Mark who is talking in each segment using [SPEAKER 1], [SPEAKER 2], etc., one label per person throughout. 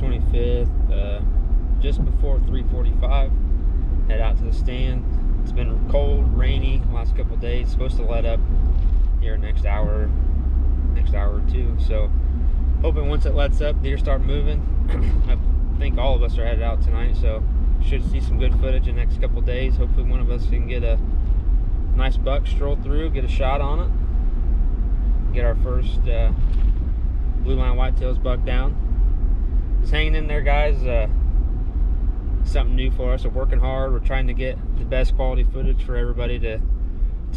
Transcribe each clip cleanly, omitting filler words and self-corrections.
[SPEAKER 1] 25th, just before 3:45. Head out to the stand. It's been cold, rainy last couple of days. It's supposed to let up here next hour or two. So hoping once it lets up, deer start moving. I think all of us are headed out tonight, so should see some good footage in the next couple of days. Hopefully one of us can get a nice buck, stroll through, get a shot on it, get our first blue line whitetails buck down. Just hanging in there, guys. Something new for us. We're working hard. We're trying to get the best quality footage for everybody to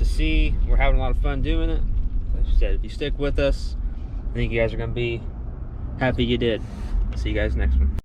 [SPEAKER 1] see. We're having a lot of fun doing it. Like I said, if you stick with us, I think you guys are going to be happy you did. See you guys next one.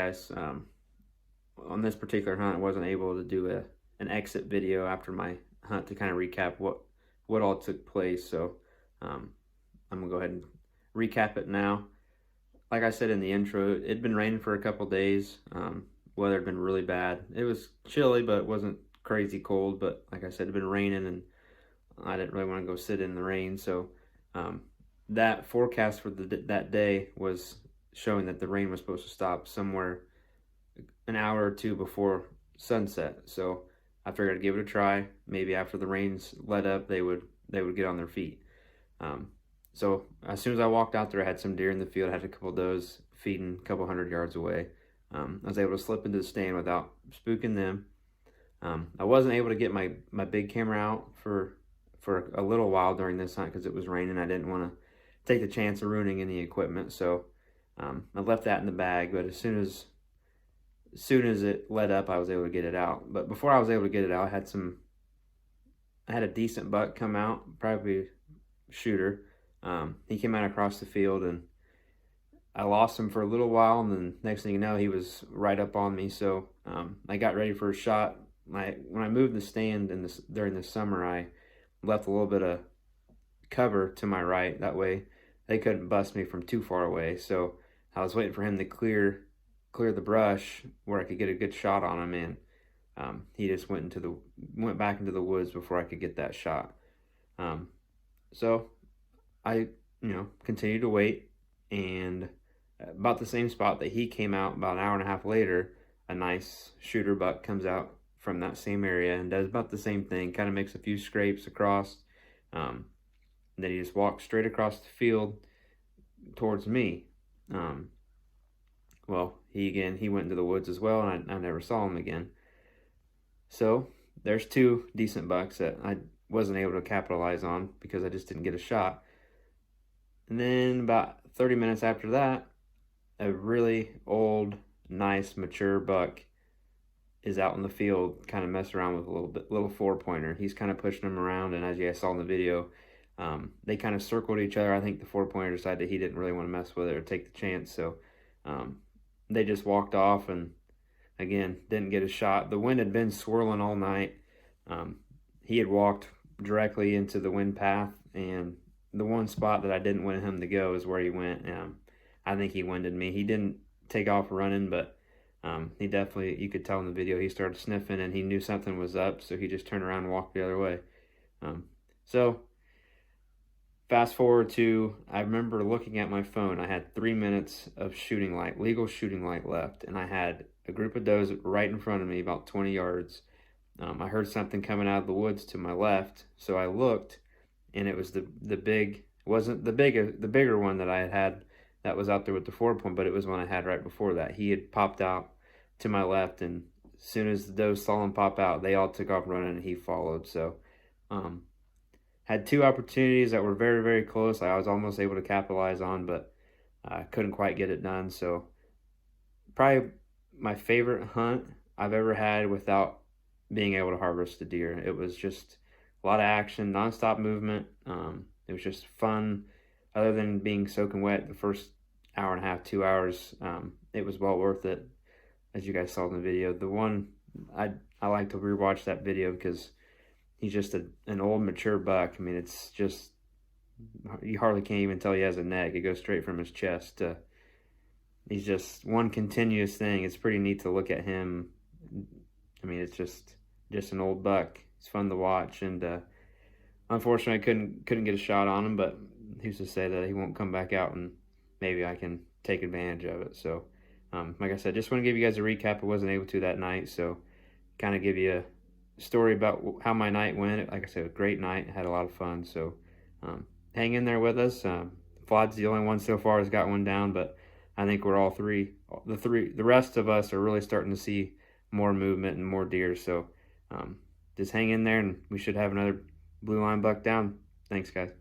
[SPEAKER 1] guys. On this particular hunt, I wasn't able to do an exit video after my hunt to kind of recap what all took place. So I'm gonna go ahead and recap it now. Like I said in the intro, it'd been raining for a couple days. Weather had been really bad. It was chilly, but it wasn't crazy cold. But like I said, it'd been raining, and I didn't really want to go sit in the rain. So that forecast for that day was showing that the rain was supposed to stop somewhere an hour or two before sunset. So I figured I'd give it a try. Maybe after the rains let up, they would get on their feet. So as soon as I walked out there, I had some deer in the field. I had a couple of does feeding a couple 100 yards away. I was able to slip into the stand without spooking them. I wasn't able to get my big camera out for a little while during this hunt because it was raining. I didn't want to take the chance of ruining any equipment, so I left that in the bag. But as soon as it let up, I was able to get it out. But before I was able to get it out, I had a decent buck come out, probably shooter. He came out across the field, and I lost him for a little while, and then next thing you know, he was right up on me. So I got ready for a shot. When I moved the stand during the summer, I left a little bit of cover to my right. That way they couldn't bust me from too far away. So I was waiting for him to clear the brush where I could get a good shot on him, and he just went back into the woods before I could get that shot. So I continued to wait, and about the same spot that he came out, about an hour and a half later, a nice shooter buck comes out from that same area and does about the same thing, kind of makes a few scrapes across. Then he just walks straight across the field towards me. Well, he went into the woods as well, and I never saw him again. So there's two decent bucks that I wasn't able to capitalize on because I just didn't get a shot. And then about 30 minutes after that, a really old, nice, mature buck is out in the field, kind of messing around with a little 4-pointer. He's kind of pushing him around, and as you guys saw in the video, they kind of circled each other. I think the 4-pointer decided he didn't really want to mess with it or take the chance, so they just walked off, and again, didn't get a shot. The wind had been swirling all night. He had walked directly into the wind path, and the one spot that I didn't want him to go is where he went. I think he winded me. He didn't take off running, but he definitely, you could tell in the video, he started sniffing, and he knew something was up, so he just turned around and walked the other way. So fast forward to, I remember looking at my phone. I had 3 minutes of shooting light, legal shooting light left, and I had a group of does right in front of me, about 20 yards. I heard something coming out of the woods to my left, so I looked, and it was the bigger one that I had that was out there with the 4-point, but it was one I had right before that. He had popped out to my left, and as soon as the does saw him pop out, they all took off running, and he followed. So had two opportunities that were very, very close. I was almost able to capitalize on, but I couldn't quite get it done. So probably my favorite hunt I've ever had without being able to harvest a deer. It was just a lot of action, nonstop movement. It was just fun. Other than being soaking wet the first hour and a half, 2 hours, it was well worth it, as you guys saw in the video. The one, I like to rewatch that video because he's just an old, mature buck. I mean, it's just, you hardly can't even tell he has a neck. It goes straight from his chest to, he's just one continuous thing. It's pretty neat to look at him. I mean, it's just an old buck. It's fun to watch, and unfortunately, I couldn't get a shot on him, but who's to say that he won't come back out and maybe I can take advantage of it. So, like I said, just want to give you guys a recap. I wasn't able to that night, so kind of give you a story about how my night went. Like I said, a great night. I had a lot of fun. So, hang in there with us. Flood's the only one so far has got one down, but I think we're all the rest of us are really starting to see more movement and more deer. So, just hang in there, and we should have another blue line buck down. Thanks, guys.